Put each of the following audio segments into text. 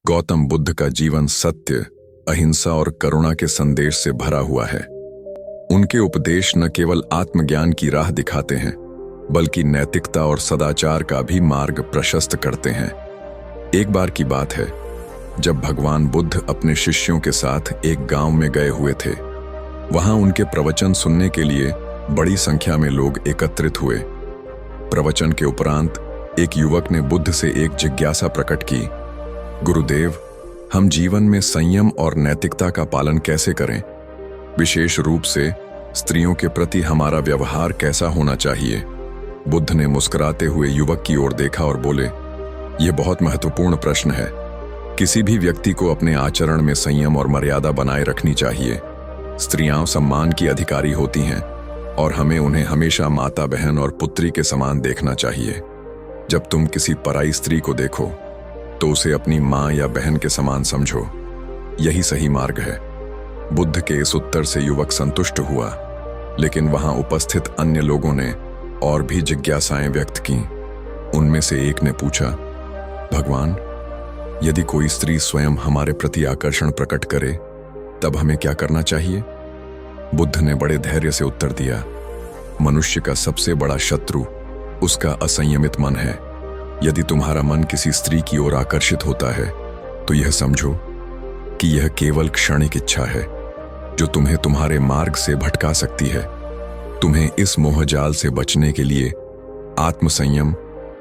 गौतम बुद्ध का जीवन सत्य, अहिंसा और करुणा के संदेश से भरा हुआ है। उनके उपदेश न केवल आत्मज्ञान की राह दिखाते हैं, बल्कि नैतिकता और सदाचार का भी मार्ग प्रशस्त करते हैं। एक बार की बात है, जब भगवान बुद्ध अपने शिष्यों के साथ एक गांव में गए हुए थे। वहां उनके प्रवचन सुनने के लिए बड़ी संख्या में लोग एकत्रित हुए। प्रवचन के उपरांत एक युवक ने बुद्ध से एक जिज्ञासा प्रकट की, गुरुदेव, हम जीवन में संयम और नैतिकता का पालन कैसे करें? विशेष रूप से स्त्रियों के प्रति हमारा व्यवहार कैसा होना चाहिए? बुद्ध ने मुस्कुराते हुए युवक की ओर देखा और बोले, यह बहुत महत्वपूर्ण प्रश्न है। किसी भी व्यक्ति को अपने आचरण में संयम और मर्यादा बनाए रखनी चाहिए। स्त्रियां सम्मान की अधिकारी होती हैं और हमें उन्हें हमेशा माता, बहन और पुत्री के समान देखना चाहिए। जब तुम किसी पराई स्त्री को देखो तो उसे अपनी मां या बहन के समान समझो। यही सही मार्ग है। बुद्ध के इस उत्तर से युवक संतुष्ट हुआ, लेकिन वहां उपस्थित अन्य लोगों ने और भी जिज्ञासाएं व्यक्त की। उनमें से एक ने पूछा, भगवान, यदि कोई स्त्री स्वयं हमारे प्रति आकर्षण प्रकट करे तब हमें क्या करना चाहिए? बुद्ध ने बड़े धैर्य से उत्तर दिया, मनुष्य का सबसे बड़ा शत्रु उसका असंयमित मन है। यदि तुम्हारा मन किसी स्त्री की ओर आकर्षित होता है तो यह समझो कि यह केवल क्षणिक इच्छा है जो तुम्हें तुम्हारे मार्ग से भटका सकती है। तुम्हें इस मोहजाल से बचने के लिए आत्मसंयम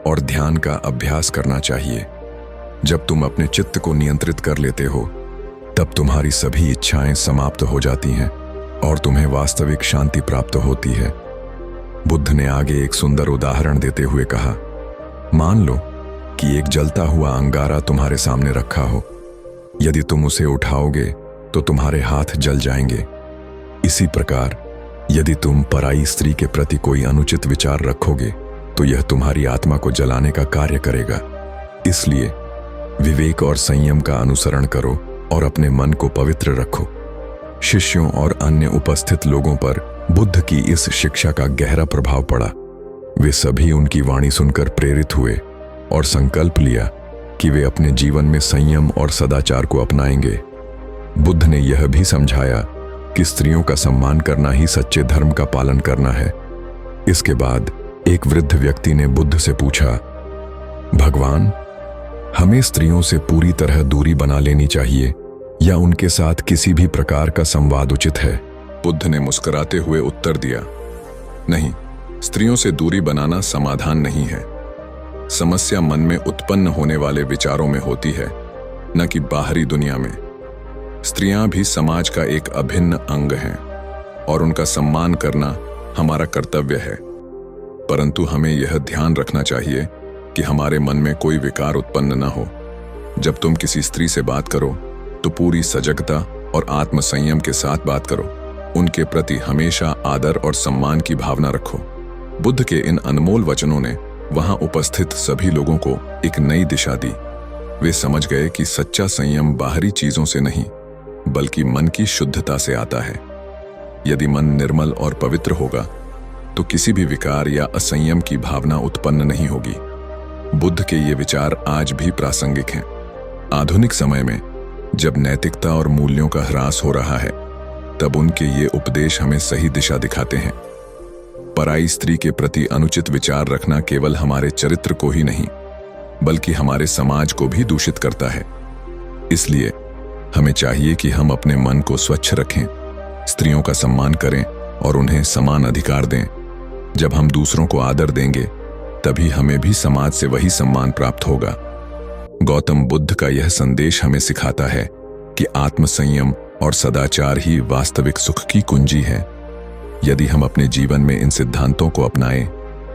और ध्यान का अभ्यास करना चाहिए। जब तुम अपने चित्त को नियंत्रित कर लेते हो तब तुम्हारी सभी इच्छाएं समाप्त हो जाती हैं और तुम्हें वास्तविक शांति प्राप्त होती है। बुद्ध ने आगे एक सुंदर उदाहरण देते हुए कहा, मान लो कि एक जलता हुआ अंगारा तुम्हारे सामने रखा हो। यदि तुम उसे उठाओगे तो तुम्हारे हाथ जल जाएंगे। इसी प्रकार यदि तुम पराई स्त्री के प्रति कोई अनुचित विचार रखोगे तो यह तुम्हारी आत्मा को जलाने का कार्य करेगा। इसलिए विवेक और संयम का अनुसरण करो और अपने मन को पवित्र रखो। शिष्यों और अन्य उपस्थित लोगों पर बुद्ध की इस शिक्षा का गहरा प्रभाव पड़ा। वे सभी उनकी वाणी सुनकर प्रेरित हुए और संकल्प लिया कि वे अपने जीवन में संयम और सदाचार को अपनाएंगे। बुद्ध ने यह भी समझाया कि स्त्रियों का सम्मान करना ही सच्चे धर्म का पालन करना है। इसके बाद एक वृद्ध व्यक्ति ने बुद्ध से पूछा, भगवान, हमें स्त्रियों से पूरी तरह दूरी बना लेनी चाहिए या उनके साथ किसी भी प्रकार का संवाद उचित है? बुद्ध ने मुस्कुराते हुए उत्तर दिया, नहीं, स्त्रियों से दूरी बनाना समाधान नहीं है। समस्या मन में उत्पन्न होने वाले विचारों में होती है, न कि बाहरी दुनिया में। स्त्रियां भी समाज का एक अभिन्न अंग हैं और उनका सम्मान करना हमारा कर्तव्य है। परंतु हमें यह ध्यान रखना चाहिए कि हमारे मन में कोई विकार उत्पन्न न हो। जब तुम किसी स्त्री से बात करो तो पूरी सजगता और आत्मसंयम के साथ बात करो। उनके प्रति हमेशा आदर और सम्मान की भावना रखो। बुद्ध के इन अनमोल वचनों ने वहां उपस्थित सभी लोगों को एक नई दिशा दी। वे समझ गए कि सच्चा संयम बाहरी चीजों से नहीं, बल्कि मन की शुद्धता से आता है। यदि मन निर्मल और पवित्र होगा तो किसी भी विकार या असंयम की भावना उत्पन्न नहीं होगी। बुद्ध के ये विचार आज भी प्रासंगिक हैं। आधुनिक समय में जब नैतिकता और मूल्यों का ह्रास हो रहा है, तब उनके ये उपदेश हमें सही दिशा दिखाते हैं। पराई स्त्री के प्रति अनुचित विचार रखना केवल हमारे चरित्र को ही नहीं, बल्कि हमारे समाज को भी दूषित करता है। इसलिए हमें चाहिए कि हम अपने मन को स्वच्छ रखें, स्त्रियों का सम्मान करें और उन्हें समान अधिकार दें। जब हम दूसरों को आदर देंगे, तभी हमें भी समाज से वही सम्मान प्राप्त होगा। गौतम बुद्ध का यह संदेश हमें सिखाता है कि आत्मसंयम और सदाचार ही वास्तविक सुख की कुंजी है। यदि हम अपने जीवन में इन सिद्धांतों को अपनाएं,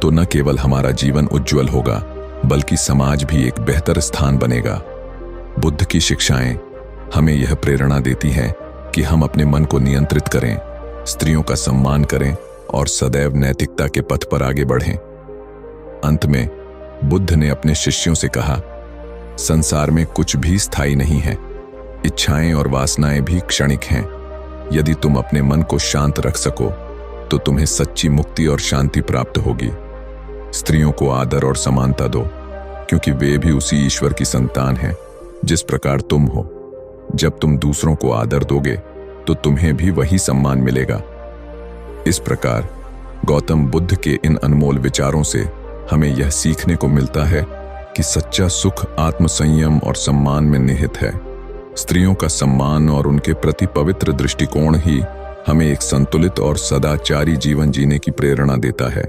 तो न केवल हमारा जीवन उज्जवल होगा, बल्कि समाज भी एक बेहतर स्थान बनेगा। बुद्ध की शिक्षाएं हमें यह प्रेरणा देती हैं कि हम अपने मन को नियंत्रित करें, स्त्रियों का सम्मान करें और सदैव नैतिकता के पथ पर आगे बढ़ें। अंत में बुद्ध ने अपने शिष्यों से कहा, संसार में कुछ भी स्थायी नहीं है। इच्छाएं और वासनाएं भी क्षणिक हैं। यदि तुम अपने मन को शांत रख सको तो तुम्हें सच्ची मुक्ति और शांति प्राप्त होगी। स्त्रियों को आदर और समानता दो, क्योंकि वे भी उसी ईश्वर की संतान हैं जिस प्रकार तुम हो। जब तुम दूसरों को आदर दोगे तो तुम्हें भी वही सम्मान मिलेगा। इस प्रकार गौतम बुद्ध के इन अनमोल विचारों से हमें यह सीखने को मिलता है कि सच्चा सुख आत्मसंयम और सम्मान में निहित है। स्त्रियों का सम्मान और उनके प्रति पवित्र दृष्टिकोण ही हमें एक संतुलित और सदाचारी जीवन जीने की प्रेरणा देता है।